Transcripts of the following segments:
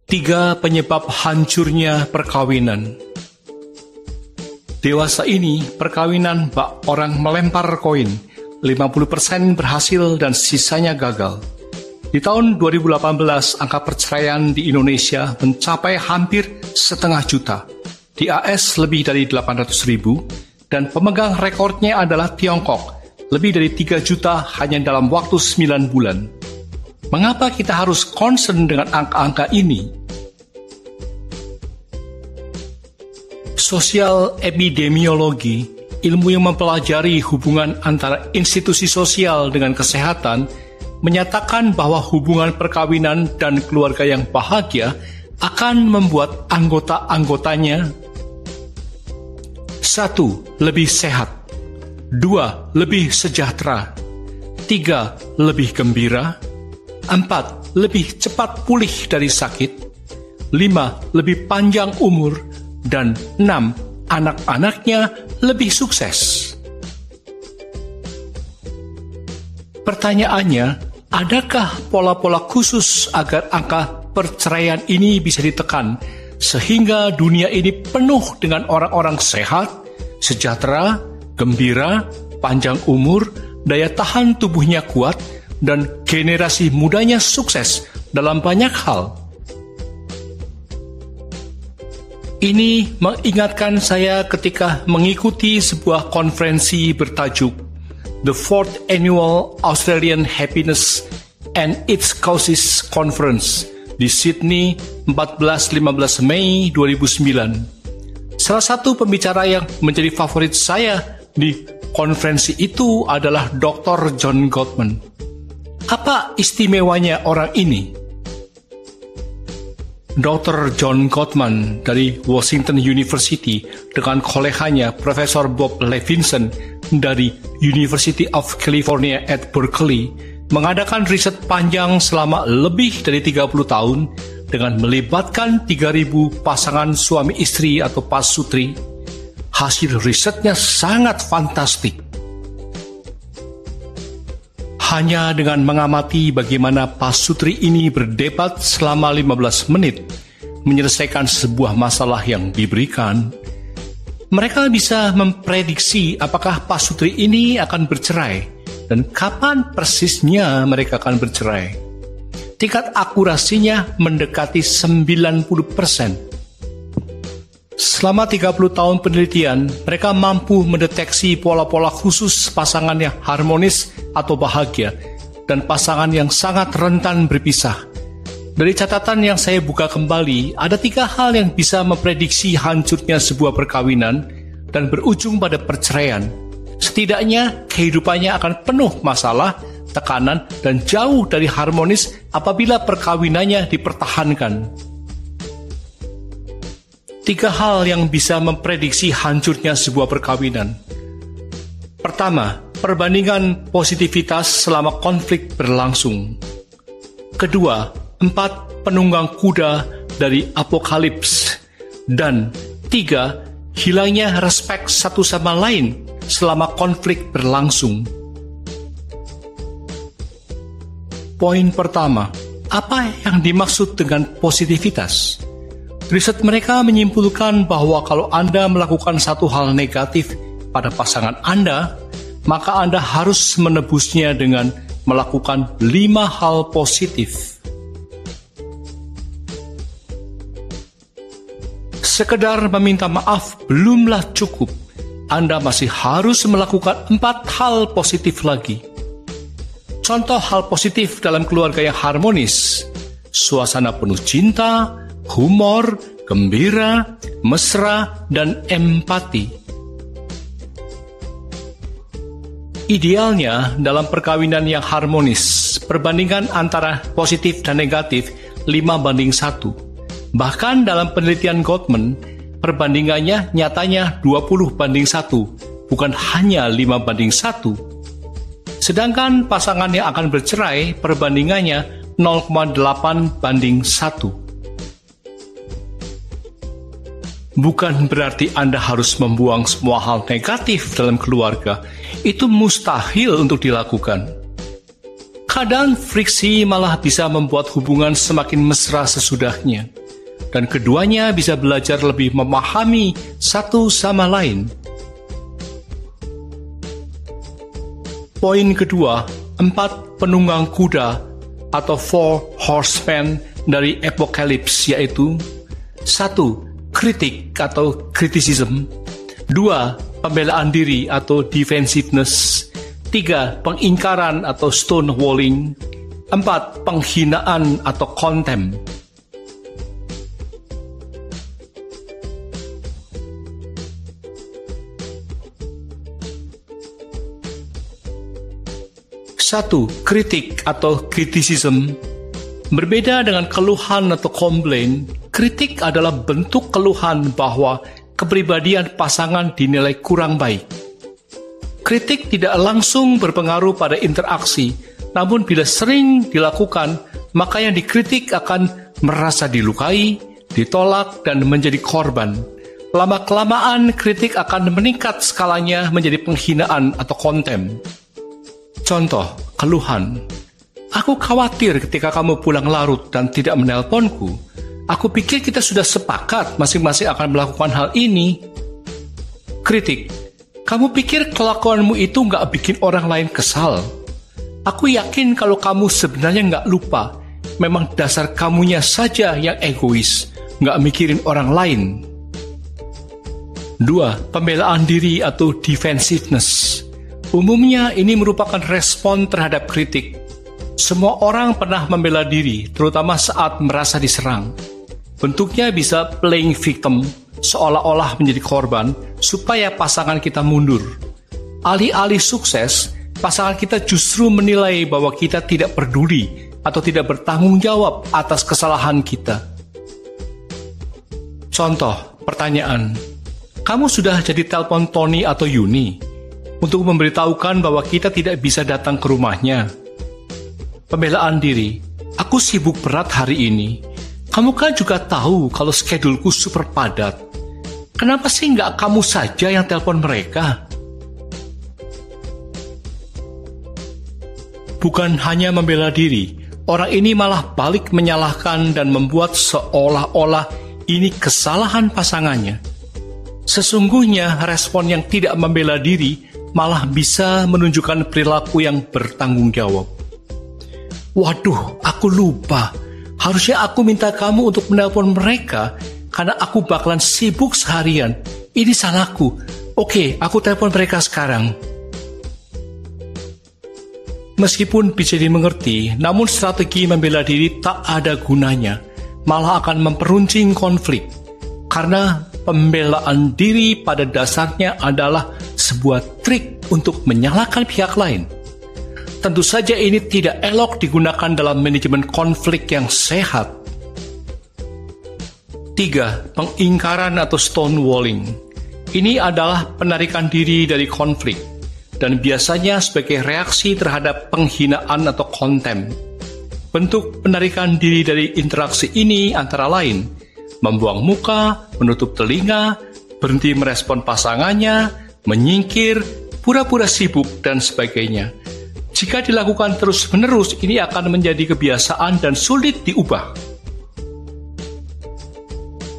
3 penyebab hancurnya perkawinan. Dewasa ini, perkawinan bak orang melempar koin. 50% berhasil dan sisanya gagal. Di tahun 2018, angka perceraian di Indonesia mencapai hampir 500 juta. Di AS lebih dari 800.000, dan pemegang rekornya adalah Tiongkok, lebih dari 3 juta hanya dalam waktu 9 bulan. Mengapa kita harus concern dengan angka-angka ini? Sosial epidemiologi, ilmu yang mempelajari hubungan antara institusi sosial dengan kesehatan, menyatakan bahwa hubungan perkawinan dan keluarga yang bahagia akan membuat anggota-anggotanya 1. Lebih sehat, 2. Lebih sejahtera, 3. Lebih gembira, 4. Lebih cepat pulih dari sakit, 5. Lebih panjang umur, dan 6. Anak-anaknya lebih sukses. Pertanyaannya, adakah pola-pola khusus agar angka perceraian ini bisa ditekan, sehingga dunia ini penuh dengan orang-orang sehat, sejahtera, gembira, panjang umur, daya tahan tubuhnya kuat, dan generasi mudanya sukses dalam banyak hal? Ini mengingatkan saya ketika mengikuti sebuah konferensi bertajuk The 4th Annual Australian Happiness and Its Causes Conference di Sydney 14-15 Mei 2009. Salah satu pembicara yang menjadi favorit saya di konferensi itu adalah Dr. John Gottman. Apa istimewanya orang ini? Dr. John Gottman dari Washington University dengan koleganya Profesor Bob Levinson dari University of California at Berkeley mengadakan riset panjang selama lebih dari 30 tahun dengan melibatkan 3.000 pasangan suami istri atau pasutri. Hasil risetnya sangat fantastik. Hanya dengan mengamati bagaimana pasutri ini berdebat selama 15 menit menyelesaikan sebuah masalah yang diberikan, mereka bisa memprediksi apakah pasutri ini akan bercerai dan kapan persisnya mereka akan bercerai. Tingkat akurasinya mendekati 90%. Selama 30 tahun penelitian, mereka mampu mendeteksi pola-pola khusus pasangan yang harmonis atau bahagia dan pasangan yang sangat rentan berpisah. Dari catatan yang saya buka kembali, ada 3 hal yang bisa memprediksi hancurnya sebuah perkawinan dan berujung pada perceraian. Setidaknya, kehidupannya akan penuh masalah, tekanan, dan jauh dari harmonis apabila perkawinannya dipertahankan. 3 hal yang bisa memprediksi hancurnya sebuah perkawinan. Pertama, perbandingan positivitas selama konflik berlangsung. Kedua, 4 penunggang kuda dari apokalips. Dan 3, hilangnya respek satu sama lain selama konflik berlangsung. Poin pertama, apa yang dimaksud dengan positivitas? Riset mereka menyimpulkan bahwa kalau Anda melakukan satu hal negatif pada pasangan Anda, maka Anda harus menebusnya dengan melakukan 5 hal positif. Sekedar meminta maaf belumlah cukup. Anda masih harus melakukan 4 hal positif lagi. Contoh hal positif dalam keluarga yang harmonis: suasana penuh cinta, humor, gembira, mesra, dan empati. Idealnya, dalam perkawinan yang harmonis, perbandingan antara positif dan negatif 5:1. Bahkan dalam penelitian Gottman, perbandingannya nyatanya 20:1, bukan hanya 5:1. Sedangkan pasangan yang akan bercerai, perbandingannya 0,8:1. Bukan berarti Anda harus membuang semua hal negatif dalam keluarga. Itu mustahil untuk dilakukan. Kadang friksi malah bisa membuat hubungan semakin mesra sesudahnya. dan keduanya bisa belajar lebih memahami satu sama lain. Poin kedua, 4 penunggang kuda atau 4 horsemen dari Apokalips, yaitu 1. Kritik atau criticism, 2. Pembelaan diri atau defensiveness, 3. Pengingkaran atau stonewalling, 4. Penghinaan atau contempt. Satu, kritik atau criticism. Berbeda dengan keluhan atau komplain, kritik adalah bentuk keluhan bahwa kepribadian pasangan dinilai kurang baik. Kritik tidak langsung berpengaruh pada interaksi, namun bila sering dilakukan, maka yang dikritik akan merasa dilukai, ditolak, dan menjadi korban. Lama-kelamaan, kritik akan meningkat skalanya menjadi penghinaan atau contempt. Contoh, keluhan. Aku khawatir ketika kamu pulang larut dan tidak menelponku. Aku pikir kita sudah sepakat masing-masing akan melakukan hal ini. Kritik. Kamu pikir kelakuanmu itu nggak bikin orang lain kesal? Aku yakin kalau kamu sebenarnya nggak lupa. Memang dasar kamunya saja yang egois, nggak mikirin orang lain. 2. Pembelaan diri atau defensiveness. Umumnya ini merupakan respon terhadap kritik. Semua orang pernah membela diri, terutama saat merasa diserang. Bentuknya bisa playing victim, seolah-olah menjadi korban, supaya pasangan kita mundur. Alih-alih sukses, pasangan kita justru menilai bahwa kita tidak peduli atau tidak bertanggung jawab atas kesalahan kita. Contoh, pertanyaan. Kamu sudah jadi telepon Tony atau Yuni untuk memberitahukan bahwa kita tidak bisa datang ke rumahnya? Pembelaan diri. Aku sibuk berat hari ini. Kamu kan juga tahu kalau skedulku super padat. Kenapa sih nggak kamu saja yang telepon mereka? Bukan hanya membela diri, orang ini malah balik menyalahkan dan membuat seolah-olah ini kesalahan pasangannya. Sesungguhnya respon yang tidak membela diri malah bisa menunjukkan perilaku yang bertanggung jawab. Waduh, aku lupa. Harusnya aku minta kamu untuk menelpon mereka karena aku bakalan sibuk seharian. Ini salahku. Oke, aku telepon mereka sekarang. Meskipun bisa dimengerti, namun strategi membela diri tak ada gunanya. Malah akan memperuncing konflik. Karena pembelaan diri pada dasarnya adalah sebuah trik untuk menyalahkan pihak lain. Tentu saja ini tidak elok digunakan dalam manajemen konflik yang sehat. 3. Pengingkaran atau stonewalling. Ini adalah penarikan diri dari konflik dan biasanya sebagai reaksi terhadap penghinaan atau contempt. Bentuk penarikan diri dari interaksi ini antara lain membuang muka, menutup telinga, berhenti merespon pasangannya, menyingkir, pura-pura sibuk, dan sebagainya. Jika dilakukan terus-menerus, ini akan menjadi kebiasaan dan sulit diubah.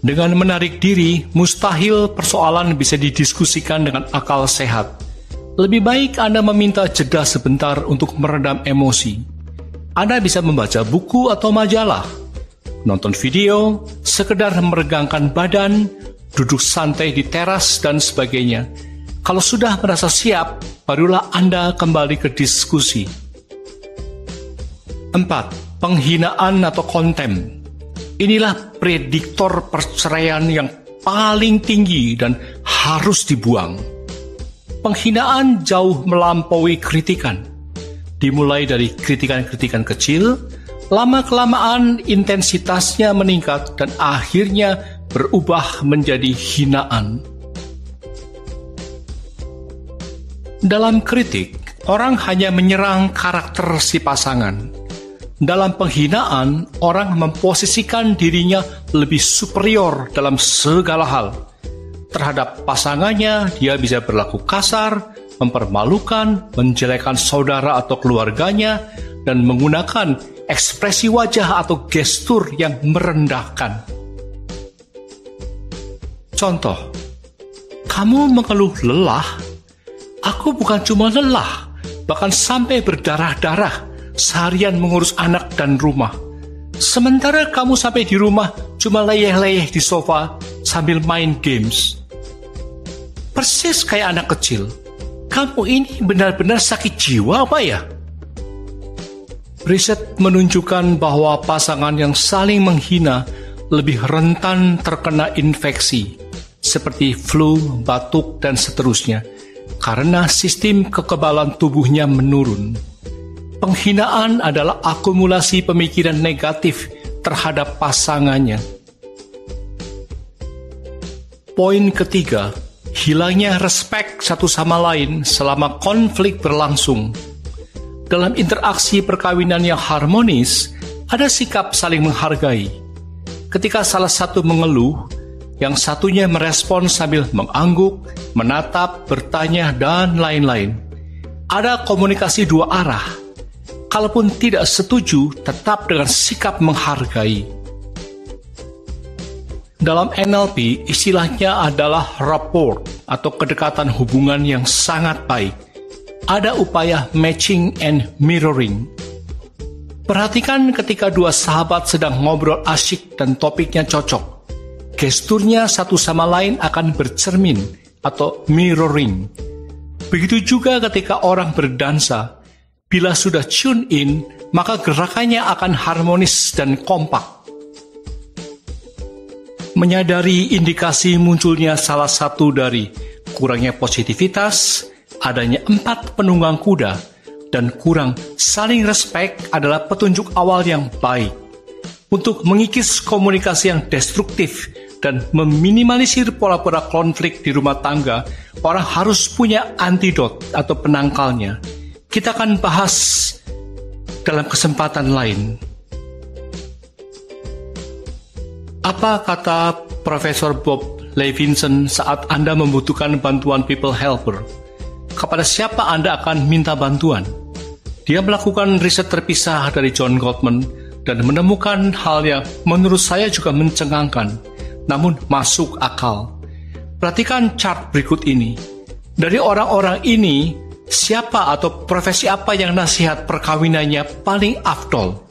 Dengan menarik diri, mustahil persoalan bisa didiskusikan dengan akal sehat. Lebih baik Anda meminta jeda sebentar untuk meredam emosi. Anda bisa membaca buku atau majalah, nonton video, sekedar meregangkan badan, duduk santai di teras, dan sebagainya. Kalau sudah merasa siap, barulah Anda kembali ke diskusi. 4. Penghinaan atau contempt. Inilah prediktor perceraian yang paling tinggi dan harus dibuang. Penghinaan jauh melampaui kritikan. Dimulai dari kritikan-kritikan kecil, lama-kelamaan intensitasnya meningkat dan akhirnya berubah menjadi hinaan. Dalam kritik, orang hanya menyerang karakter si pasangan. Dalam penghinaan, orang memposisikan dirinya lebih superior dalam segala hal. Terhadap pasangannya, dia bisa berlaku kasar, mempermalukan, menjelekkan saudara atau keluarganya, dan menggunakan ekspresi wajah atau gestur yang merendahkan. Contoh, kamu mengeluh lelah. Aku bukan cuma lelah, bahkan sampai berdarah-darah seharian mengurus anak dan rumah. Sementara kamu sampai di rumah cuma leyeh-leyeh di sofa sambil main games. Persis kayak anak kecil. Kamu ini benar-benar sakit jiwa apa ya? Riset menunjukkan bahwa pasangan yang saling menghina lebih rentan terkena infeksi, seperti flu, batuk, dan seterusnya, karena sistem kekebalan tubuhnya menurun. Penghinaan adalah akumulasi pemikiran negatif terhadap pasangannya. Poin ketiga, hilangnya respek satu sama lain selama konflik berlangsung. Dalam interaksi perkawinan yang harmonis, ada sikap saling menghargai. Ketika salah satu mengeluh, yang satunya merespon sambil mengangguk, menatap, bertanya, dan lain-lain. Ada komunikasi dua arah. Kalaupun tidak setuju, tetap dengan sikap menghargai. Dalam NLP, istilahnya adalah rapport atau kedekatan hubungan yang sangat baik. Ada upaya matching and mirroring. Perhatikan ketika dua sahabat sedang ngobrol asyik dan topiknya cocok. Gesturnya satu sama lain akan bercermin atau mirroring. Begitu juga ketika orang berdansa. Bila sudah tune in, maka gerakannya akan harmonis dan kompak. Menyadari indikasi munculnya salah satu dari kurangnya positivitas, adanya 4 penunggang kuda, dan kurang saling respek adalah petunjuk awal yang baik. Untuk mengikis komunikasi yang destruktif dan meminimalisir pola-pola konflik di rumah tangga, orang harus punya antidot atau penangkalnya. Kita akan bahas dalam kesempatan lain. Apa kata Profesor Bob Levinson saat Anda membutuhkan bantuan people helper? Kepada siapa Anda akan minta bantuan? Dia melakukan riset terpisah dari John Gottman dan menemukan hal yang menurut saya juga mencengangkan, namun masuk akal. Perhatikan chart berikut ini. Dari orang-orang ini, siapa atau profesi apa yang nasihat perkawinannya paling afdol?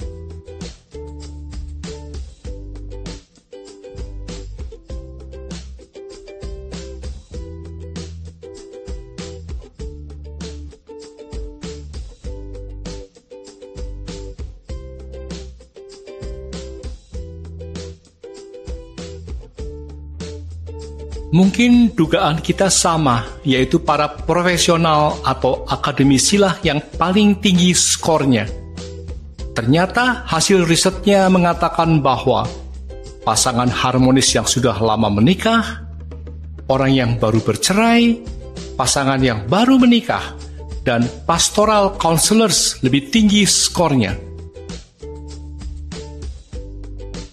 Mungkin dugaan kita sama, yaitu para profesional atau akademisilah yang paling tinggi skornya. Ternyata hasil risetnya mengatakan bahwa pasangan harmonis yang sudah lama menikah, orang yang baru bercerai, pasangan yang baru menikah, dan pastoral counselors lebih tinggi skornya.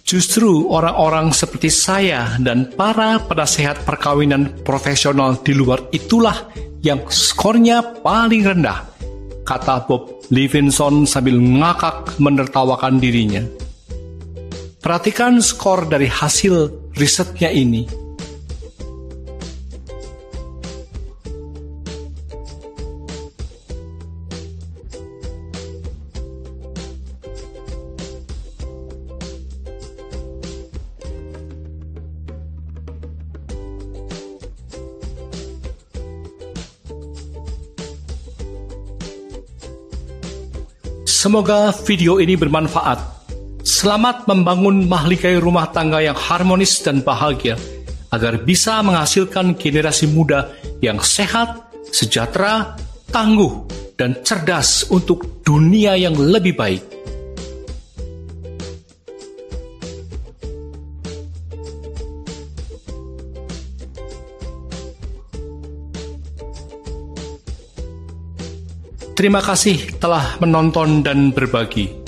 Justru orang-orang seperti saya dan para penasehat perkawinan profesional di luar itulah yang skornya paling rendah, kata Bob Levinson sambil ngakak menertawakan dirinya. Perhatikan skor dari hasil risetnya ini. Semoga video ini bermanfaat. Selamat membangun mahligai rumah tangga yang harmonis dan bahagia, agar bisa menghasilkan generasi muda yang sehat, sejahtera, tangguh, dan cerdas untuk dunia yang lebih baik. Terima kasih telah menonton dan berbagi.